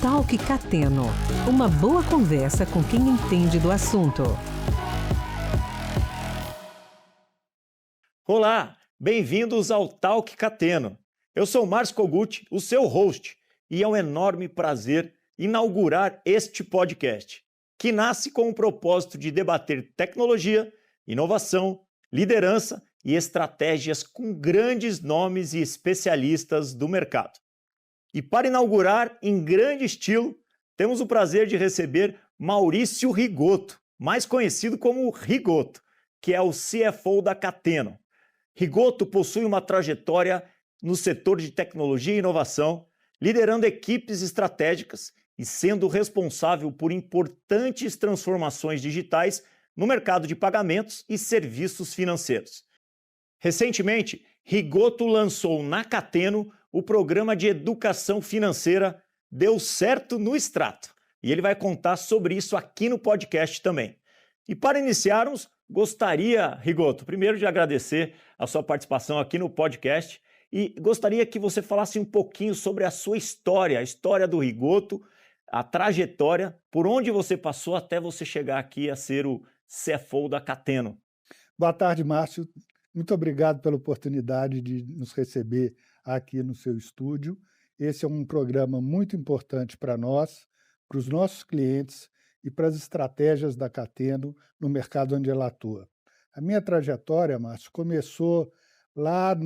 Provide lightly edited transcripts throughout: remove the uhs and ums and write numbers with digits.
Talk Cateno. Uma boa conversa com quem entende do assunto. Olá, bem-vindos ao Talk Cateno. Eu sou Márcio Kogut, o seu host, e é um enorme prazer inaugurar este podcast, que nasce com o propósito de debater tecnologia, inovação, liderança e estratégias com grandes nomes e especialistas do mercado. E para inaugurar em grande estilo, temos o prazer de receber Maurício Rigotto, mais conhecido como Rigotto, que é o CFO da Cateno. Rigotto possui uma trajetória no setor de tecnologia e inovação, liderando equipes estratégicas e sendo responsável por importantes transformações digitais no mercado de pagamentos e serviços financeiros. Recentemente, Rigotto lançou na Cateno o programa de educação financeira Deu Certo no Extrato, e ele vai contar sobre isso aqui no podcast também. E para iniciarmos, gostaria, Rigotto, primeiro de agradecer a sua participação aqui no podcast e gostaria que você falasse um pouquinho sobre a sua história, a história do Rigotto, a trajetória, por onde você passou até você chegar aqui a ser o CFO da Cateno. Boa tarde, Márcio. Muito obrigado pela oportunidade de nos receber aqui no seu estúdio. Esse é um programa muito importante para nós, para os nossos clientes e para as estratégias da Cateno no mercado onde ela atua. A minha trajetória, Márcio, começou lá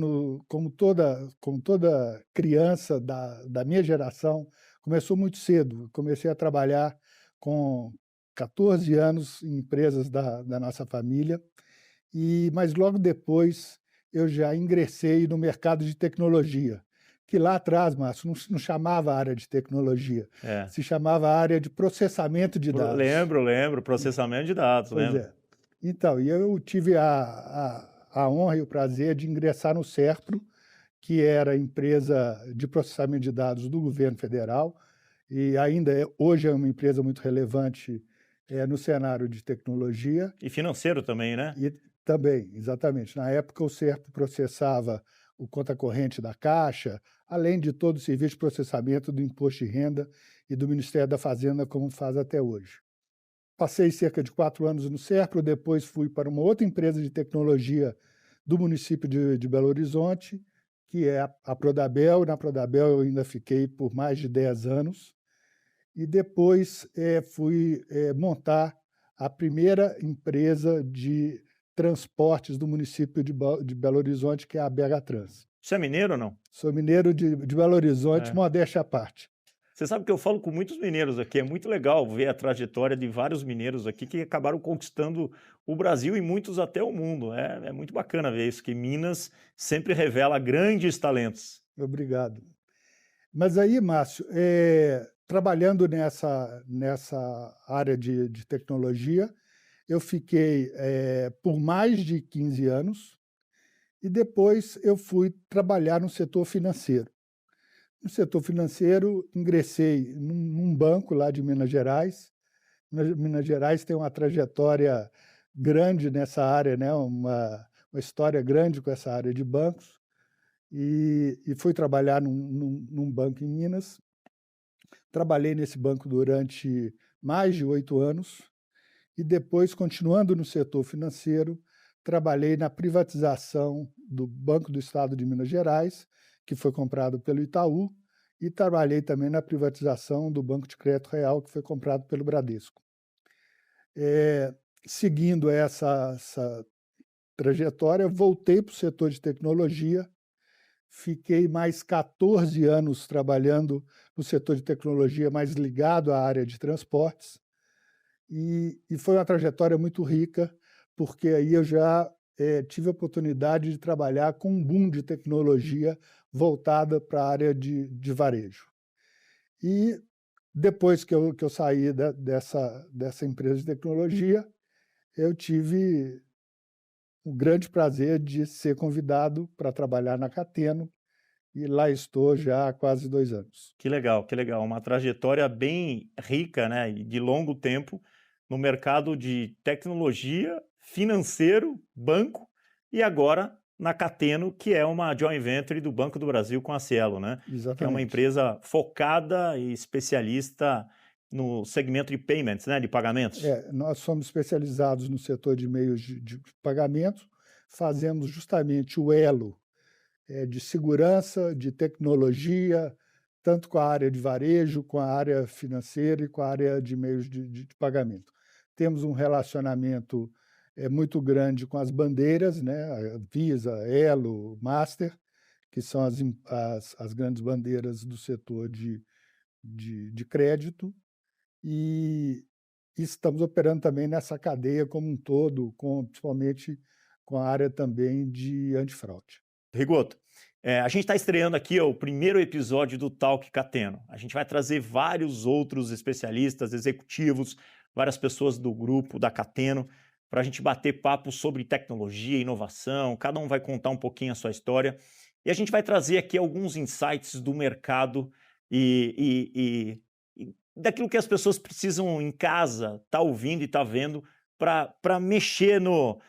como toda criança da minha geração, começou muito cedo. Comecei a trabalhar com 14 anos em empresas da nossa família, mas logo depois eu já ingressei no mercado de tecnologia, que lá atrás, Márcio, não chamava área de tecnologia, se chamava área de processamento de dados. Lembro, processamento de dados, pois lembro. É. Então, eu tive a honra e o prazer de ingressar no Serpro, que era a empresa de processamento de dados do governo federal, e hoje é uma empresa muito relevante no cenário de tecnologia. E financeiro também, né? Também, exatamente. Na época, o Serpro processava o conta corrente da Caixa, além de todo o serviço de processamento do Imposto de Renda e do Ministério da Fazenda, como faz até hoje. Passei cerca de 4 anos no Serpro, depois fui para uma outra empresa de tecnologia do município de Belo Horizonte, que é a Prodabel. Na Prodabel eu ainda fiquei por mais de 10 anos. E depois fui montar a primeira empresa de transportes do município de Belo Horizonte, que é a BH Trans. Você é mineiro ou não? Sou mineiro de Belo Horizonte, modéstia à parte. Você sabe que eu falo com muitos mineiros aqui, é muito legal ver a trajetória de vários mineiros aqui que acabaram conquistando o Brasil e muitos até o mundo. É muito bacana ver isso, que Minas sempre revela grandes talentos. Obrigado. Mas aí, Márcio, trabalhando nessa área de tecnologia, eu fiquei por mais de 15 anos e depois eu fui trabalhar no setor financeiro. No setor financeiro, ingressei num banco lá de Minas Gerais. Minas Gerais tem uma trajetória grande nessa área, né? uma história grande com essa área de bancos. E fui trabalhar num banco em Minas. Trabalhei nesse banco durante mais de 8 anos. E depois, continuando no setor financeiro, trabalhei na privatização do Banco do Estado de Minas Gerais, que foi comprado pelo Itaú, e trabalhei também na privatização do Banco de Crédito Real, que foi comprado pelo Bradesco. Seguindo essa trajetória, voltei para o setor de tecnologia, fiquei mais 14 anos trabalhando no setor de tecnologia, mais ligado à área de transportes, e foi uma trajetória muito rica, porque aí eu já tive a oportunidade de trabalhar com um boom de tecnologia voltada para a área de varejo. E depois que eu saí dessa empresa de tecnologia, eu tive o grande prazer de ser convidado para trabalhar na Cateno, e lá estou já há quase 2 anos. Que legal, que legal. Uma trajetória bem rica, né, de longo tempo no mercado de tecnologia, financeiro, banco e agora na Cateno, que é uma joint venture do Banco do Brasil com a Cielo, né? Exatamente. Que é uma empresa focada e especialista no segmento de payments, né? De pagamentos. Nós somos especializados no setor de meios de pagamento, fazemos justamente o elo de segurança, de tecnologia, tanto com a área de varejo, com a área financeira e com a área de meios de pagamento. Temos um relacionamento muito grande com as bandeiras, né? A Visa, Elo, Master, que são as grandes bandeiras do setor de crédito, e estamos operando também nessa cadeia como um todo, principalmente com a área também de antifraude. Rigoto, a gente está estreando aqui o primeiro episódio do Talk Cateno. A gente vai trazer vários outros especialistas, executivos, várias pessoas do grupo da Cateno, para a gente bater papo sobre tecnologia, inovação. Cada um vai contar um pouquinho a sua história. E a gente vai trazer aqui alguns insights do mercado e daquilo que as pessoas precisam em casa, tá ouvindo e tá vendo, para mexer no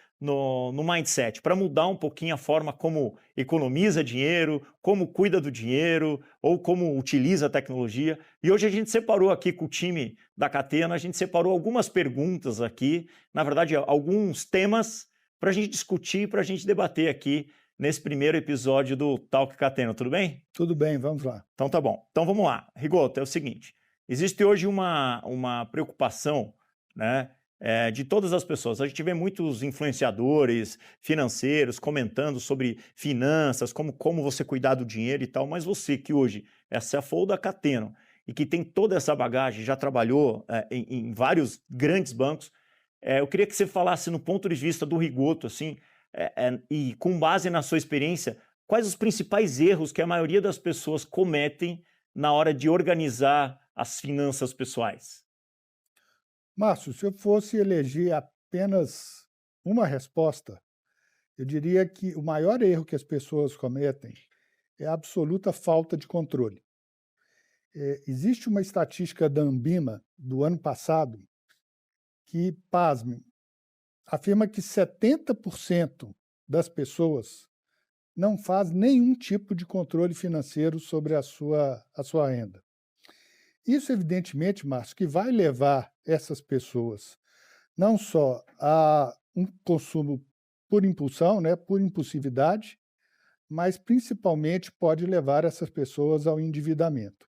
mindset, para mudar um pouquinho a forma como economiza dinheiro, como cuida do dinheiro ou como utiliza a tecnologia. E hoje a gente separou aqui com o time da Cateno, a gente separou algumas perguntas aqui, na verdade alguns temas para a gente discutir, para a gente debater aqui nesse primeiro episódio do Talk Cateno. Tudo bem? Tudo bem, vamos lá. Então tá bom. Então vamos lá. Rigoto, é o seguinte, existe hoje uma preocupação, né, de todas as pessoas. A gente vê muitos influenciadores financeiros comentando sobre finanças, como você cuidar do dinheiro e tal, mas você que hoje é CFO da Cateno e que tem toda essa bagagem, já trabalhou em vários grandes bancos, eu queria que você falasse no ponto de vista do Rigoto, assim, e com base na sua experiência, quais os principais erros que a maioria das pessoas cometem na hora de organizar as finanças pessoais? Márcio, se eu fosse eleger apenas uma resposta, eu diria que o maior erro que as pessoas cometem é a absoluta falta de controle. Existe uma estatística da Ambima do ano passado que, pasme, afirma que 70% das pessoas não faz nenhum tipo de controle financeiro sobre a sua renda. Isso, evidentemente, Márcio, que vai levar essas pessoas não só a um consumo por impulsão, né, por impulsividade, mas principalmente pode levar essas pessoas ao endividamento.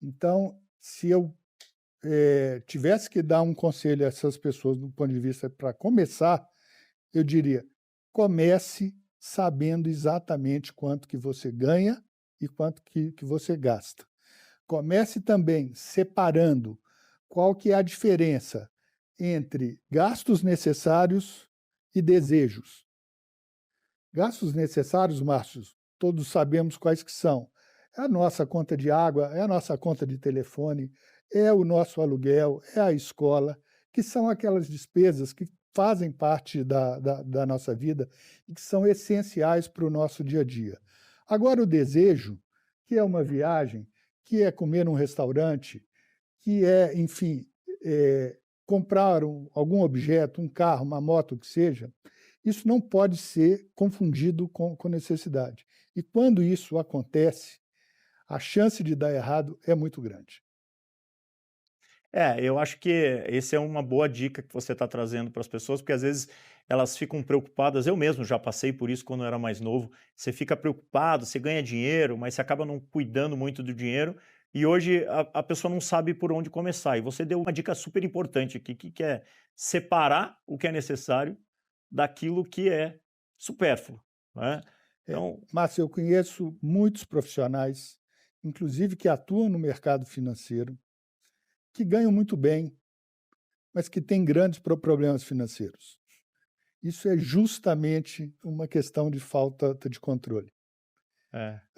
Então, se eu tivesse que dar um conselho a essas pessoas do ponto de vista para começar, eu diria, comece sabendo exatamente quanto que você ganha e quanto que você gasta. Comece também separando qual que é a diferença entre gastos necessários e desejos. Gastos necessários, Márcio, todos sabemos quais que são. É a nossa conta de água, é a nossa conta de telefone, é o nosso aluguel, é a escola, que são aquelas despesas que fazem parte da nossa vida e que são essenciais para o nosso dia a dia. Agora, o desejo, que é uma viagem, que é comer num restaurante, que é, enfim, comprar algum objeto, um carro, uma moto, o que seja, isso não pode ser confundido com necessidade. E quando isso acontece, a chance de dar errado é muito grande. Eu acho que essa é uma boa dica que você está trazendo para as pessoas, porque às vezes elas ficam preocupadas. Eu mesmo já passei por isso quando eu era mais novo. Você fica preocupado, você ganha dinheiro, mas você acaba não cuidando muito do dinheiro. E hoje a pessoa não sabe por onde começar. E você deu uma dica super importante aqui, que é separar o que é necessário daquilo que é supérfluo, né? Então, Márcio, eu conheço muitos profissionais, inclusive que atuam no mercado financeiro, que ganham muito bem, mas que têm grandes problemas financeiros. Isso é justamente uma questão de falta de controle.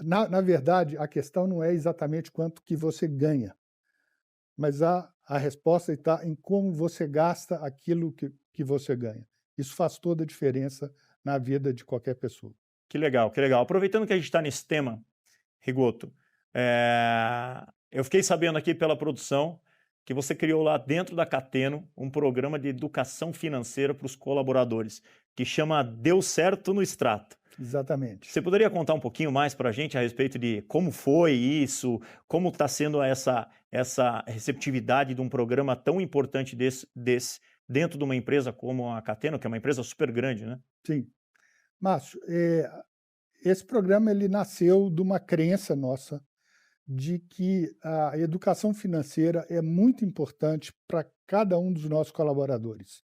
Na verdade, a questão não é exatamente quanto que você ganha, mas a resposta está em como você gasta aquilo que você ganha. Isso faz toda a diferença na vida de qualquer pessoa. Que legal, que legal. Aproveitando que a gente está nesse tema, Rigoto, eu fiquei sabendo aqui pela produção que você criou lá dentro da Cateno um programa de educação financeira para os colaboradores, que chama Deu Certo no Extrato. Exatamente. Você poderia contar um pouquinho mais para a gente a respeito de como foi isso, como está sendo essa receptividade de um programa tão importante desse dentro de uma empresa como a Cateno, que é uma empresa super grande, né? Sim. Márcio, esse programa ele nasceu de uma crença nossa de que a educação financeira é muito importante para cada um dos nossos colaboradores.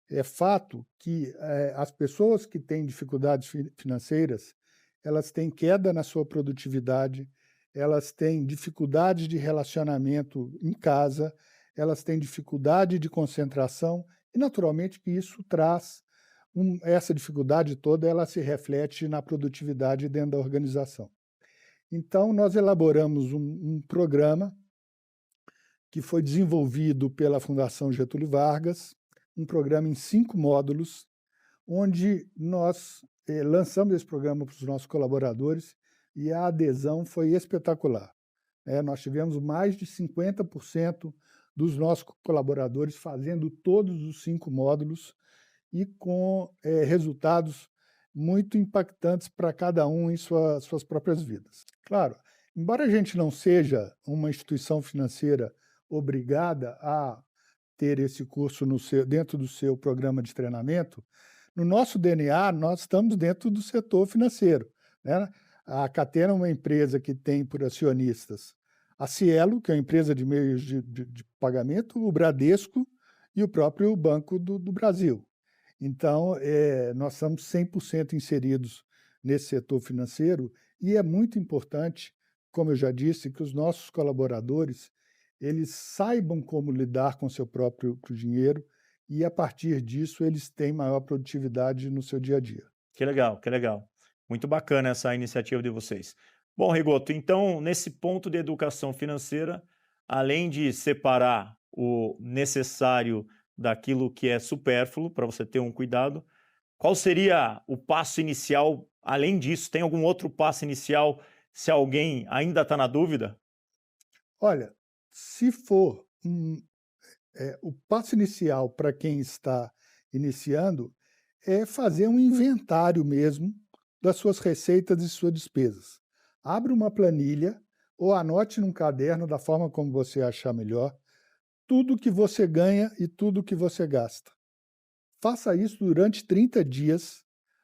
É fato que as pessoas que têm dificuldades financeiras, elas têm queda na sua produtividade, elas têm dificuldade de relacionamento em casa, elas têm dificuldade de concentração e, naturalmente, que isso traz essa dificuldade toda, ela se reflete na produtividade dentro da organização. Então, nós elaboramos um programa que foi desenvolvido pela Fundação Getúlio Vargas, um programa em 5 módulos, onde nós lançamos esse programa para os nossos colaboradores e a adesão foi espetacular. Nós tivemos mais de 50% dos nossos colaboradores fazendo todos os 5 módulos e com resultados muito impactantes para cada um em suas próprias vidas. Claro, embora a gente não seja uma instituição financeira obrigada a ter esse curso dentro do seu programa de treinamento, no nosso DNA, nós estamos dentro do setor financeiro, né? A Cateno é uma empresa que tem por acionistas a Cielo, que é uma empresa de meios de pagamento, o Bradesco e o próprio Banco do Brasil. Então, nós estamos 100% inseridos nesse setor financeiro e é muito importante, como eu já disse, que os nossos colaboradores eles saibam como lidar com seu próprio dinheiro e, a partir disso, eles têm maior produtividade no seu dia a dia. Que legal, que legal. Muito bacana essa iniciativa de vocês. Bom, Rigoto, então, nesse ponto de educação financeira, além de separar o necessário daquilo que é supérfluo, para você ter um cuidado, qual seria o passo inicial? Além disso, tem algum outro passo inicial se alguém ainda está na dúvida? Olha, se for o passo inicial para quem está iniciando é fazer um inventário mesmo das suas receitas e suas despesas. Abre uma planilha ou anote num caderno, da forma como você achar melhor, tudo que você ganha e tudo que você gasta. Faça isso durante 30 dias,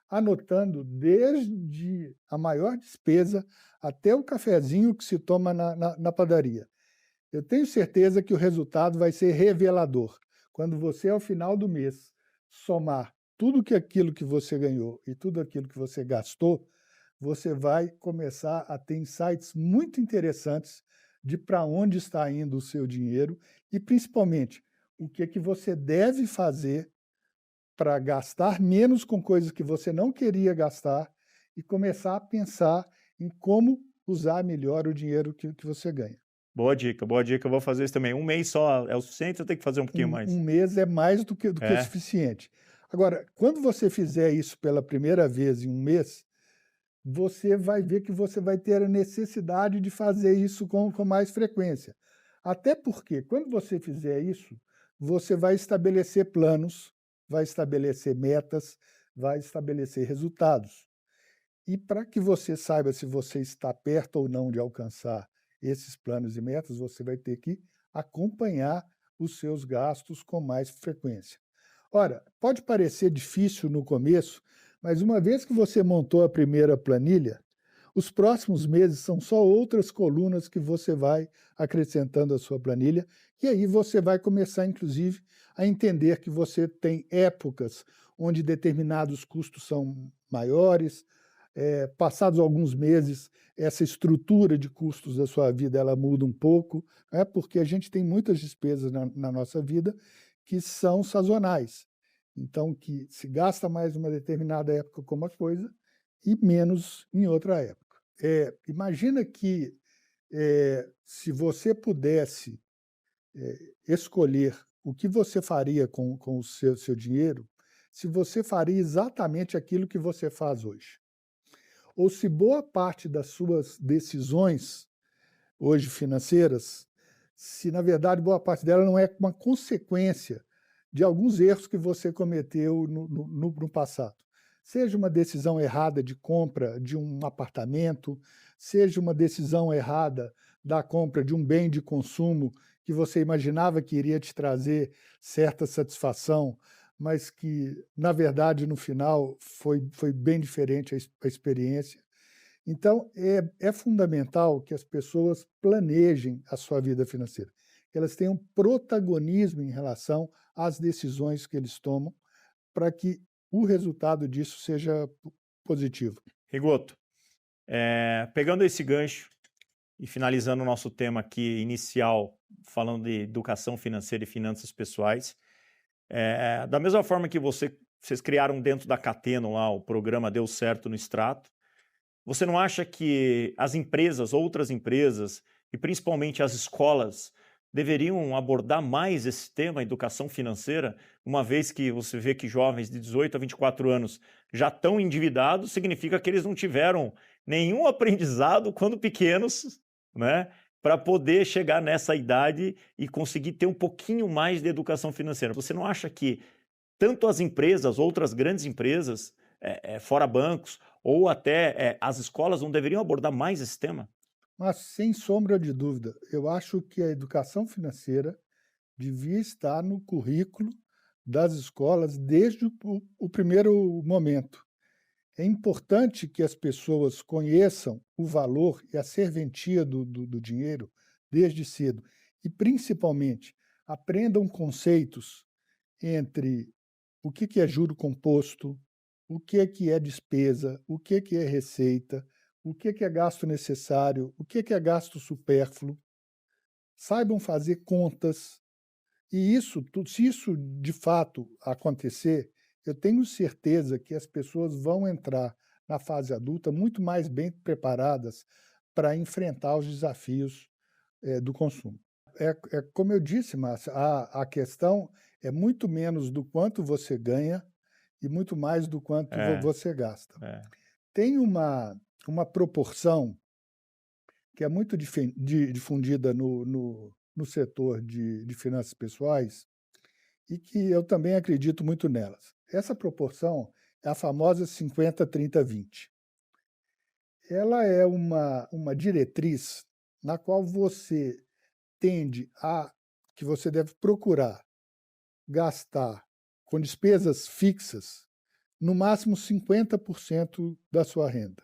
anotando desde a maior despesa até o cafezinho que se toma na padaria. Eu tenho certeza que o resultado vai ser revelador. Quando você, ao final do mês, somar tudo aquilo que você ganhou e tudo aquilo que você gastou, você vai começar a ter insights muito interessantes de para onde está indo o seu dinheiro e, principalmente, o que você deve fazer para gastar menos com coisas que você não queria gastar e começar a pensar em como usar melhor o dinheiro que você ganha. Boa dica, eu vou fazer isso também. Um mês só é o suficiente ou tem que fazer um pouquinho mais? Um mês é mais do que o suficiente. Agora, quando você fizer isso pela primeira vez em um mês, você vai ver que você vai ter a necessidade de fazer isso com mais frequência. Até porque, quando você fizer isso, você vai estabelecer planos, vai estabelecer metas, vai estabelecer resultados. E para que você saiba se você está perto ou não de alcançar esses planos e metas, você vai ter que acompanhar os seus gastos com mais frequência. Ora, pode parecer difícil no começo, mas uma vez que você montou a primeira planilha, os próximos meses são só outras colunas que você vai acrescentando à sua planilha, e aí você vai começar, inclusive, a entender que você tem épocas onde determinados custos são maiores. Passados alguns meses, essa estrutura de custos da sua vida ela muda um pouco, porque a gente tem muitas despesas na nossa vida que são sazonais. Então, que se gasta mais numa determinada época com uma coisa e menos em outra época. Imagina que se você pudesse escolher o que você faria com o seu dinheiro, se você faria exatamente aquilo que você faz hoje. Ou se boa parte das suas decisões hoje financeiras, se na verdade boa parte dela não é uma consequência de alguns erros que você cometeu no passado. seja uma decisão errada de compra de um apartamento, seja uma decisão errada da compra de um bem de consumo que você imaginava que iria te trazer certa satisfação, mas que, na verdade, no final foi bem diferente a experiência. Então, é fundamental que as pessoas planejem a sua vida financeira, que elas tenham protagonismo em relação às decisões que eles tomam, para que o resultado disso seja positivo. Rigoto, pegando esse gancho e finalizando o nosso tema aqui inicial, falando de educação financeira e finanças pessoais, da mesma forma que vocês criaram dentro da Cateno lá, o programa Deu Certo no Extrato, você não acha que as empresas, outras empresas, e principalmente as escolas, deveriam abordar mais esse tema, educação financeira, uma vez que você vê que jovens de 18 a 24 anos já estão endividados, significa que eles não tiveram nenhum aprendizado quando pequenos, né, para poder chegar nessa idade e conseguir ter um pouquinho mais de educação financeira. Você não acha que tanto as empresas, outras grandes empresas, fora bancos, ou até as escolas não deveriam abordar mais esse tema? Mas, sem sombra de dúvida, eu acho que a educação financeira devia estar no currículo das escolas desde o primeiro momento. É importante que as pessoas conheçam o valor e a serventia do dinheiro desde cedo e, principalmente, aprendam conceitos entre o que é juro composto, o que é despesa, o que é receita, o que é gasto necessário, o que é gasto supérfluo. Saibam fazer contas. E se isso de fato acontecer, eu tenho certeza que as pessoas vão entrar na fase adulta muito mais bem preparadas para enfrentar os desafios do consumo. Como eu disse, Márcia, a questão é muito menos do quanto você ganha e muito mais do quanto você gasta. Tem uma proporção que é muito difundida no setor de finanças pessoais e que eu também acredito muito nelas. Essa proporção é a famosa 50-30-20. Ela é uma diretriz na qual você tende que você deve procurar gastar com despesas fixas no máximo 50% da sua renda.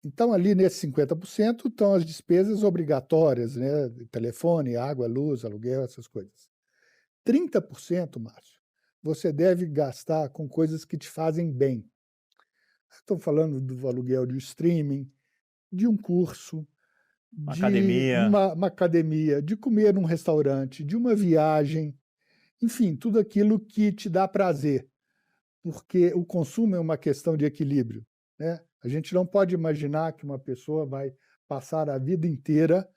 Então, ali nesse 50% estão as despesas obrigatórias, né? Telefone, água, luz, aluguel, essas coisas. 30%, Márcio, você deve gastar com coisas que te fazem bem. Estou falando do aluguel de streaming, de um curso, de uma academia, de comer num restaurante, de uma viagem, enfim, tudo aquilo que te dá prazer, porque o consumo é uma questão de equilíbrio, né? A gente não pode imaginar que uma pessoa vai passar a vida inteira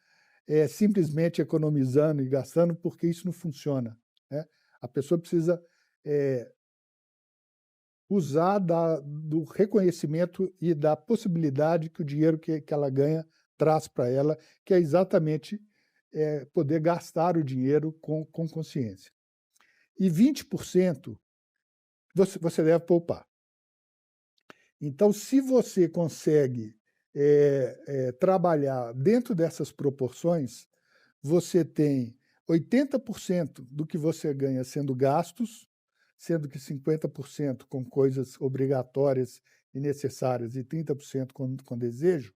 simplesmente economizando e gastando, porque isso não funciona, né? A pessoa precisa usar do reconhecimento e da possibilidade que o dinheiro que ela ganha traz para ela, que é exatamente poder gastar o dinheiro com consciência. E 20% você deve poupar. Então, se você consegue trabalhar dentro dessas proporções, você tem 80% do que você ganha sendo gastos, sendo que 50% com coisas obrigatórias e necessárias e 30% com desejo,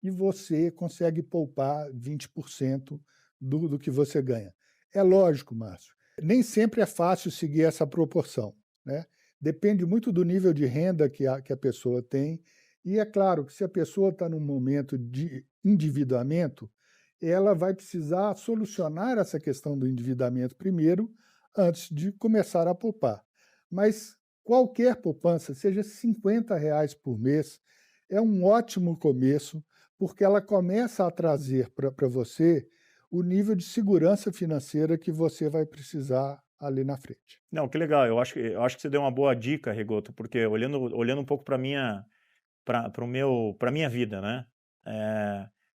e você consegue poupar 20% do que você ganha. É lógico, Márcio, nem sempre é fácil seguir essa proporção, né? Depende muito do nível de renda que a pessoa tem, e é claro que se a pessoa está num momento de endividamento, ela vai precisar solucionar essa questão do endividamento primeiro, antes de começar a poupar. Mas qualquer poupança, seja R$50 por mês, é um ótimo começo, porque ela começa a trazer para você o nível de segurança financeira que você vai precisar ali na frente. Não, que legal. Eu acho que você deu uma boa dica, Rigoto, porque olhando um pouco para minha vida, né?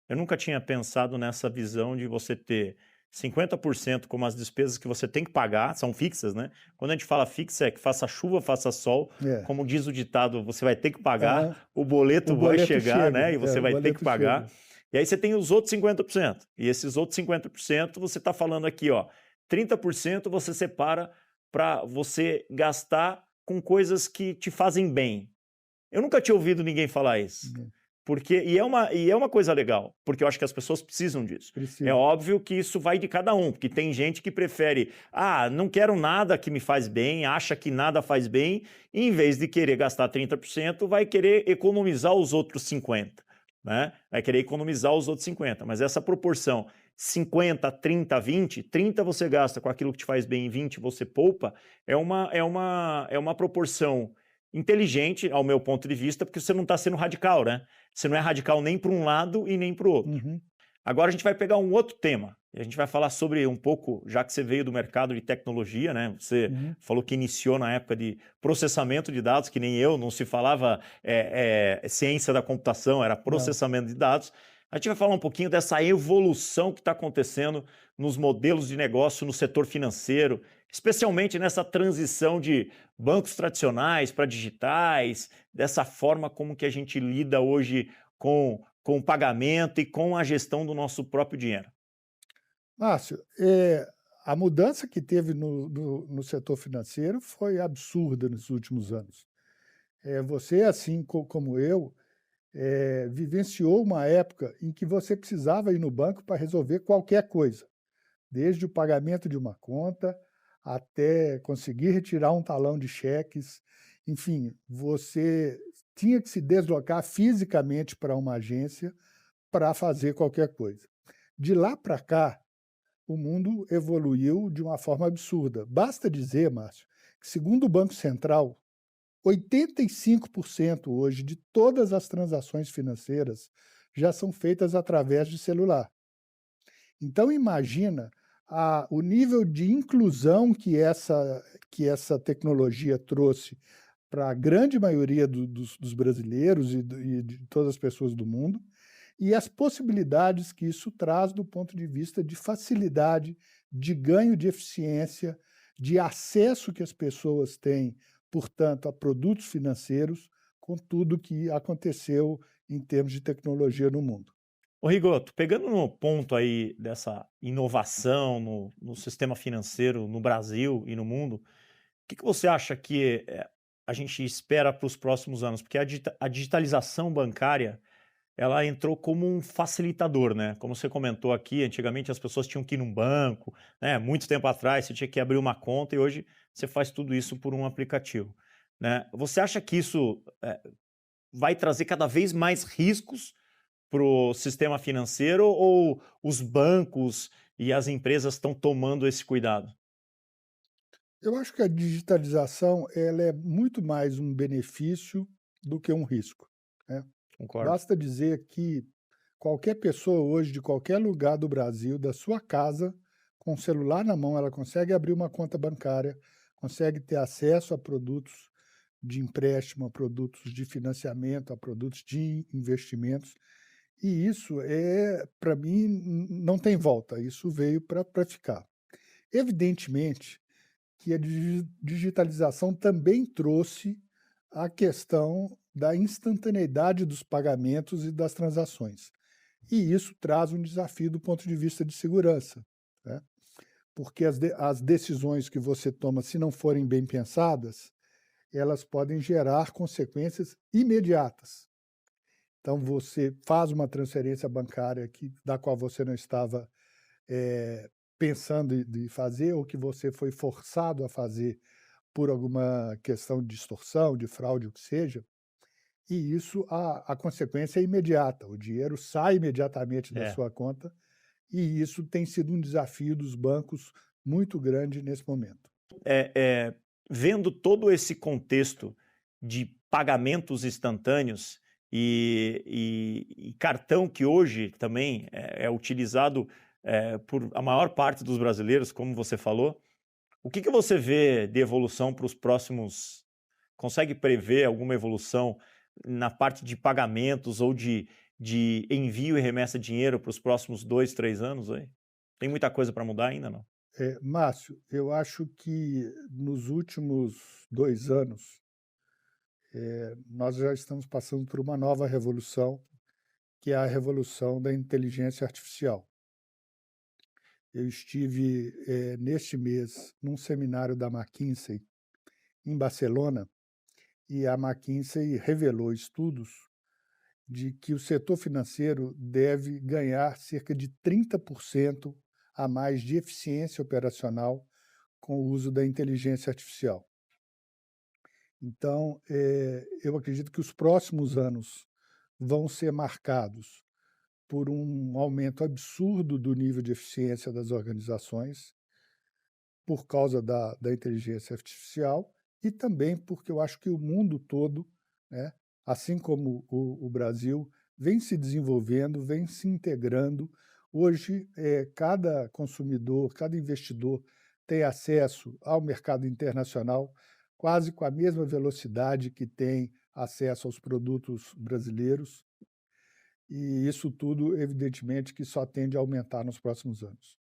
Eu nunca tinha pensado nessa visão de você ter 50% como as despesas que você tem que pagar, são fixas, né? Quando a gente fala fixa, é que faça chuva, faça sol, como diz o ditado, você vai ter que pagar, o boleto vai chegar, chega, né? E você vai ter que pagar. Chega. E aí você tem os outros 50%. E esses outros 50%, você está falando aqui, ó, 30% você separa para você gastar com coisas que te fazem bem. Eu nunca tinha ouvido ninguém falar isso. Porque, e é uma coisa legal, porque eu acho que as pessoas precisam disso. É óbvio que isso vai de cada um, porque tem gente que prefere, não quero nada que me faz bem, acha que nada faz bem, e em vez de querer gastar 30%, vai querer economizar os outros 50%, né? Vai querer economizar os outros 50%, mas essa proporção 50, 30, 20, 30 você gasta com aquilo que te faz bem e 20 você poupa, é uma proporção inteligente, ao meu ponto de vista, porque você não está sendo radical, né? Você não é radical nem para um lado e nem para o outro. Agora a gente vai pegar um outro tema, e a gente vai falar sobre um pouco, já que você veio do mercado de tecnologia, né? Você falou que iniciou na época de processamento de dados, que nem eu, não se falava ciência da computação, era processamento de dados. A gente vai falar um pouquinho dessa evolução que está acontecendo nos modelos de negócio no setor financeiro, especialmente nessa transição de bancos tradicionais para digitais, dessa forma como que a gente lida hoje com o pagamento e com a gestão do nosso próprio dinheiro. Márcio, a mudança que teve no setor financeiro foi absurda nos últimos anos. Você, assim como eu, vivenciou uma época em que você precisava ir no banco para resolver qualquer coisa, desde o pagamento de uma conta até conseguir retirar um talão de cheques. Enfim, você tinha que se deslocar fisicamente para uma agência para fazer qualquer coisa. De lá para cá, o mundo evoluiu de uma forma absurda. Basta dizer, Márcio, que segundo o Banco Central, 85% hoje de todas as transações financeiras já são feitas através de celular. Então, imagina o nível de inclusão que essa tecnologia trouxe para a grande maioria dos brasileiros e de todas as pessoas do mundo, e as possibilidades que isso traz do ponto de vista de facilidade, de ganho de eficiência, de acesso que as pessoas têm, portanto, a produtos financeiros, com tudo que aconteceu em termos de tecnologia no mundo. Ô Rigoto, pegando no ponto aí dessa inovação no sistema financeiro no Brasil e no mundo, o que você acha que a gente espera para os próximos anos? Porque a digitalização bancária, ela entrou como um facilitador, né? Como você comentou aqui, antigamente as pessoas tinham que ir num banco, né? Muito tempo atrás você tinha que abrir uma conta e hoje você faz tudo isso por um aplicativo, né? Você acha que isso vai trazer cada vez mais riscos para o sistema financeiro ou os bancos e as empresas estão tomando esse cuidado? Eu acho que a digitalização ela é muito mais um benefício do que um risco, né? Concordo. Basta dizer que qualquer pessoa hoje, de qualquer lugar do Brasil, da sua casa, com o celular na mão, ela consegue abrir uma conta bancária, consegue ter acesso a produtos de empréstimo, a produtos de financiamento, a produtos de investimentos. E isso para mim, não tem volta, isso veio para ficar. Evidentemente que a digitalização também trouxe a questão da instantaneidade dos pagamentos e das transações. E isso traz um desafio do ponto de vista de segurança, né? Porque as decisões que você toma, se não forem bem pensadas, elas podem gerar consequências imediatas. Então, você faz uma transferência bancária da qual você não estava pensando de fazer, ou que você foi forçado a fazer por alguma questão de distorção, de fraude, o que seja, e isso, a consequência é imediata, o dinheiro sai imediatamente da sua conta, e isso tem sido um desafio dos bancos muito grande nesse momento. Vendo todo esse contexto de pagamentos instantâneos e cartão que hoje também é utilizado por a maior parte dos brasileiros, como você falou, o que você vê de evolução para os próximos? Consegue prever alguma evolução na parte de pagamentos ou de envio e remessa de dinheiro para os próximos 2, 3 anos aí? Tem muita coisa para mudar ainda, não? Márcio, eu acho que nos últimos 2 anos, nós já estamos passando por uma nova revolução, que é a revolução da inteligência artificial. Eu estive, neste mês, num seminário da McKinsey, em Barcelona, e a McKinsey revelou estudos de que o setor financeiro deve ganhar cerca de 30% a mais de eficiência operacional com o uso da inteligência artificial. Então, eu acredito que os próximos anos vão ser marcados por um aumento absurdo do nível de eficiência das organizações, por causa da inteligência artificial, e também porque eu acho que o mundo todo, né, assim como o Brasil, vem se desenvolvendo, vem se integrando. Hoje, cada consumidor, cada investidor tem acesso ao mercado internacional quase com a mesma velocidade que tem acesso aos produtos brasileiros, e isso tudo, evidentemente, que só tende a aumentar nos próximos anos.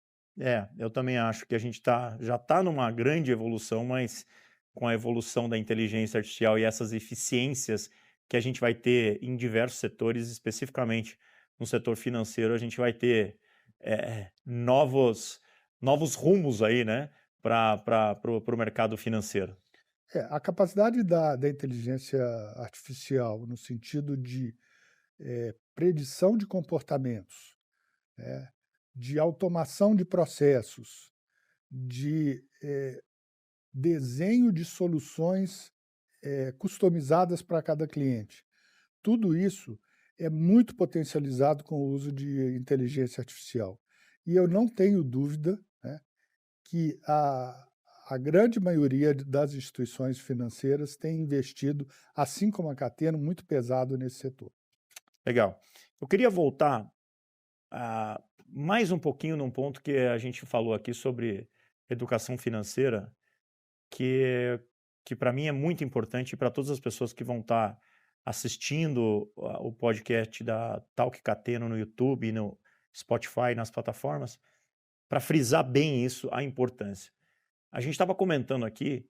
Eu também acho que a gente já está numa grande evolução, mas com a evolução da inteligência artificial e essas eficiências que a gente vai ter em diversos setores, especificamente no setor financeiro, a gente vai ter novos rumos aí, né, para o mercado financeiro. A capacidade da inteligência artificial, no sentido de predição de comportamentos, né, de automação de processos, de desenho de soluções customizadas para cada cliente. Tudo isso é muito potencializado com o uso de inteligência artificial. E eu não tenho dúvida, né, que a grande maioria das instituições financeiras tem investido, assim como a Cateno, muito pesado nesse setor. Legal. Eu queria voltar mais um pouquinho num ponto que a gente falou aqui sobre educação financeira, que para mim é muito importante e para todas as pessoas que vão estar assistindo o podcast da Talk Cateno no YouTube, no Spotify, nas plataformas, para frisar bem isso, a importância. A gente estava comentando aqui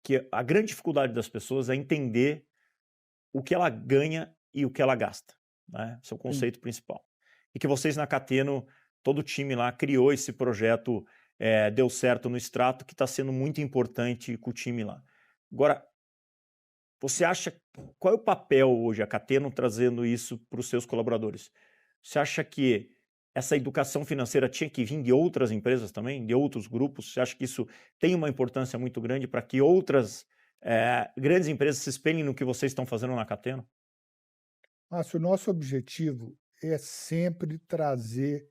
que a grande dificuldade das pessoas é entender o que ela ganha e o que ela gasta, né? Esse é o conceito principal. E que vocês na Cateno, todo o time lá criou esse projeto, deu certo no extrato, que está sendo muito importante com o time lá. Agora, você acha, qual é o papel hoje, a Cateno trazendo isso para os seus colaboradores? Você acha que essa educação financeira tinha que vir de outras empresas também, de outros grupos? Você acha que isso tem uma importância muito grande para que outras grandes empresas se espelhem no que vocês estão fazendo na Cateno? Márcio, o nosso objetivo é sempre trazer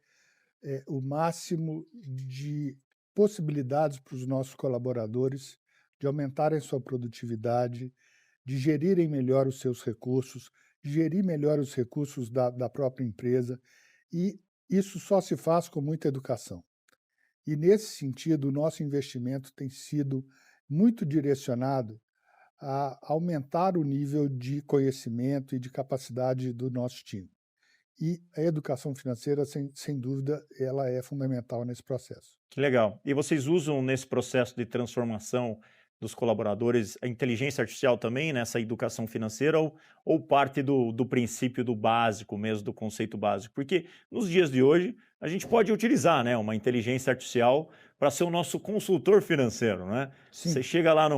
o máximo de possibilidades para os nossos colaboradores de aumentarem sua produtividade, de gerirem melhor os seus recursos, gerir melhor os recursos da própria empresa, e isso só se faz com muita educação. E, nesse sentido, o nosso investimento tem sido muito direcionado a aumentar o nível de conhecimento e de capacidade do nosso time. E a educação financeira, sem dúvida, ela é fundamental nesse processo. Que legal. E vocês usam nesse processo de transformação dos colaboradores a inteligência artificial também nessa educação financeira ou parte do princípio do básico mesmo, do conceito básico? Porque nos dias de hoje a gente pode utilizar, né, uma inteligência artificial para ser o nosso consultor financeiro, né? Sim. Você chega lá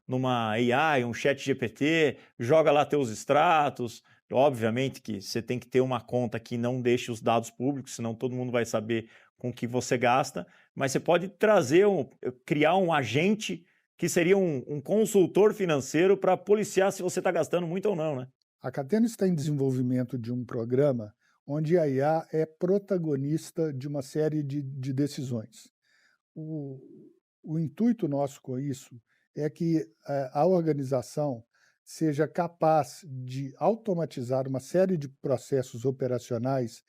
numa AI, um chat GPT, joga lá teus extratos. Obviamente que você tem que ter uma conta que não deixe os dados públicos, senão todo mundo vai saber com o que você gasta, mas você pode criar um agente que seria um consultor financeiro para policiar se você está gastando muito ou não, né? A Cateno está em desenvolvimento de um programa onde a IA é protagonista de uma série de decisões. O intuito nosso com isso é que a organização seja capaz de automatizar uma série de processos operacionais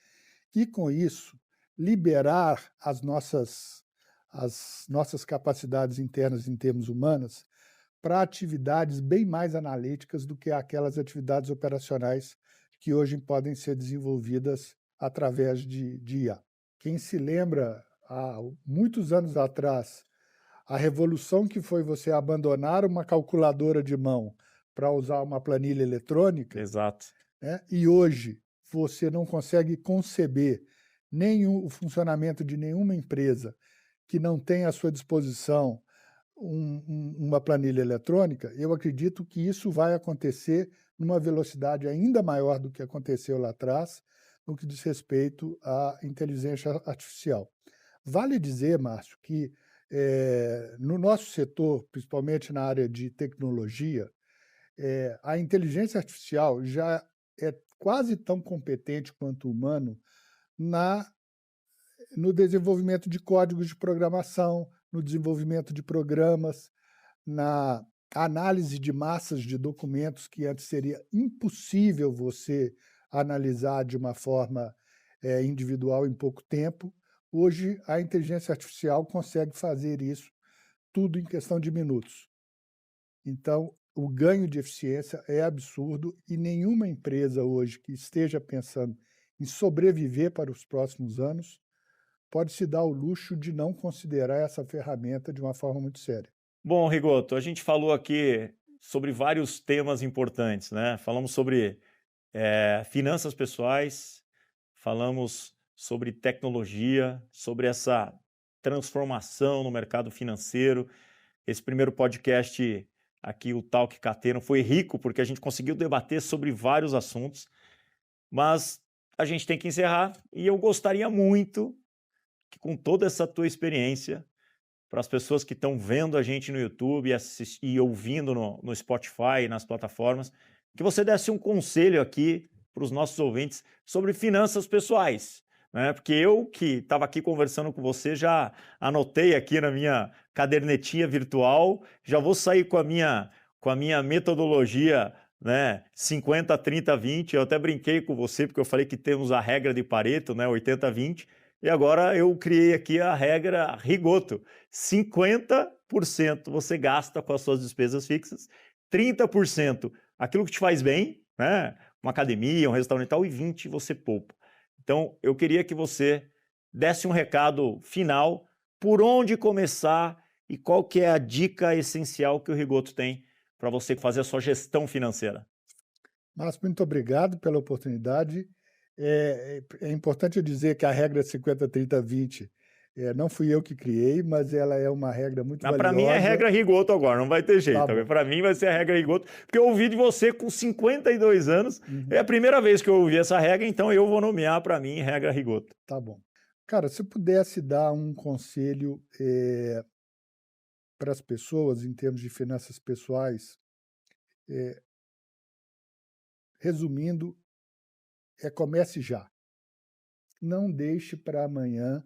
e, com isso, liberar as nossas capacidades internas em termos humanos para atividades bem mais analíticas do que aquelas atividades operacionais que hoje podem ser desenvolvidas através de IA. Quem se lembra, há muitos anos atrás, a revolução que foi você abandonar uma calculadora de mão para usar uma planilha eletrônica, Exato. né? E hoje você não consegue conceber o funcionamento de nenhuma empresa que não tenha à sua disposição uma planilha eletrônica. Eu acredito que isso vai acontecer numa velocidade ainda maior do que aconteceu lá atrás, no que diz respeito à inteligência artificial. Vale dizer, Márcio, que no nosso setor, principalmente na área de tecnologia, a inteligência artificial já é quase tão competente quanto o humano no desenvolvimento de códigos de programação, no desenvolvimento de programas, na análise de massas de documentos que antes seria impossível você analisar de uma forma individual em pouco tempo. Hoje, a inteligência artificial consegue fazer isso tudo em questão de minutos. Então, o ganho de eficiência é absurdo e nenhuma empresa hoje que esteja pensando em sobreviver para os próximos anos pode se dar o luxo de não considerar essa ferramenta de uma forma muito séria. Bom, Rigoto, a gente falou aqui sobre vários temas importantes, né? Falamos sobre finanças pessoais, falamos sobre tecnologia, sobre essa transformação no mercado financeiro. Esse primeiro podcast aqui, o Talk Cateno, foi rico porque a gente conseguiu debater sobre vários assuntos, mas a gente tem que encerrar e eu gostaria muito que, com toda essa tua experiência, para as pessoas que estão vendo a gente no YouTube e ouvindo no Spotify, nas plataformas, que você desse um conselho aqui para os nossos ouvintes sobre finanças pessoais, né? Porque eu que estava aqui conversando com você, já anotei aqui na minha cadernetinha virtual, já vou sair com a minha metodologia, né? 50, 30, 20, eu até brinquei com você, porque eu falei que temos a regra de Pareto, né? 80, 20, e agora eu criei aqui a regra Rigoto. 50% você gasta com as suas despesas fixas, 30% aquilo que te faz bem, né? Uma academia, um restaurante e tal, e 20% você poupa. Então, eu queria que você desse um recado final, por onde começar e qual que é a dica essencial que o Rigoto tem para você fazer a sua gestão financeira. Márcio, muito obrigado pela oportunidade. É importante eu dizer que a regra 50, 30, 20 não fui eu que criei, mas ela é uma regra muito valiosa. Para mim é regra Rigoto agora, não vai ter jeito. Tá, para mim vai ser a regra Rigoto, porque eu ouvi de você com 52 anos, é a primeira vez que eu ouvi essa regra, então eu vou nomear para mim regra Rigoto. Tá bom. Cara, se eu pudesse dar um conselho para as pessoas em termos de finanças pessoais, resumindo, comece já. Não deixe para amanhã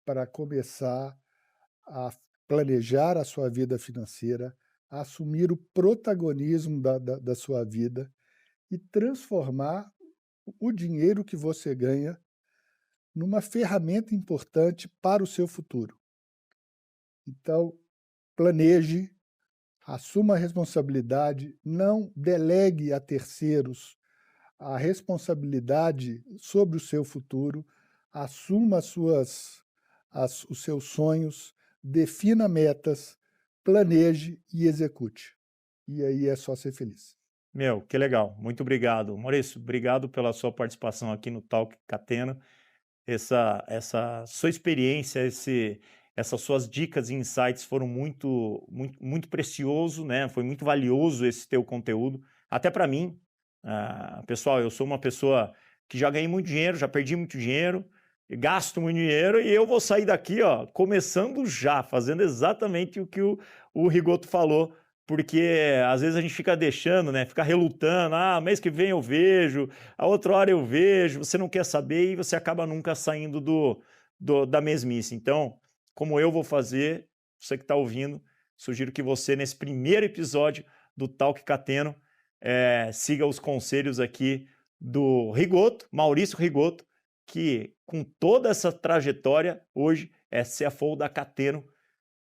para começar a planejar a sua vida financeira, a assumir o protagonismo da sua vida e transformar o dinheiro que você ganha numa ferramenta importante para o seu futuro. Então, planeje, assuma a responsabilidade, não delegue a terceiros a responsabilidade sobre o seu futuro, assuma os seus sonhos, defina metas, planeje e execute. E aí é só ser feliz. Meu, que legal. Muito obrigado. Maurício, obrigado pela sua participação aqui no Talk Cateno. Essa sua experiência, essas suas dicas e insights foram muito, muito, muito precioso, né? Foi muito valioso esse teu conteúdo, até para mim. Pessoal, eu sou uma pessoa que já ganhei muito dinheiro, já perdi muito dinheiro, gasto muito dinheiro e eu vou sair daqui, ó, começando já, fazendo exatamente o que o Rigoto falou, porque às vezes a gente fica deixando, né, fica relutando, mês que vem eu vejo, a outra hora eu vejo, você não quer saber e você acaba nunca saindo da mesmice. Então, como eu vou fazer, você que está ouvindo, sugiro que você, nesse primeiro episódio do Talk Cateno, siga os conselhos aqui do Rigoto, Maurício Rigoto, que com toda essa trajetória, hoje é CFO da Cateno,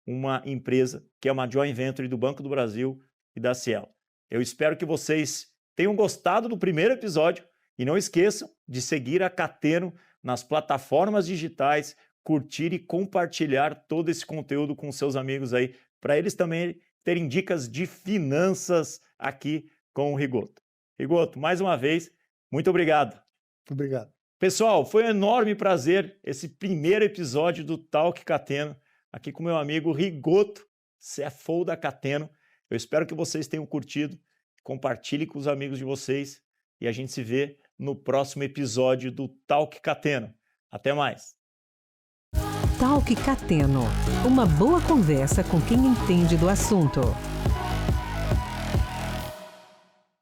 uma empresa que é uma joint venture do Banco do Brasil e da Cielo. Eu espero que vocês tenham gostado do primeiro episódio e não esqueçam de seguir a Cateno nas plataformas digitais, curtir e compartilhar todo esse conteúdo com seus amigos aí, para eles também terem dicas de finanças aqui com o Rigoto. Rigoto, mais uma vez, muito obrigado. Obrigado. Pessoal, foi um enorme prazer esse primeiro episódio do Talk Cateno, aqui com meu amigo Rigoto, CFO da Cateno. Eu espero que vocês tenham curtido, compartilhe com os amigos de vocês e a gente se vê no próximo episódio do Talk Cateno. Até mais! Talk Cateno, uma boa conversa com quem entende do assunto.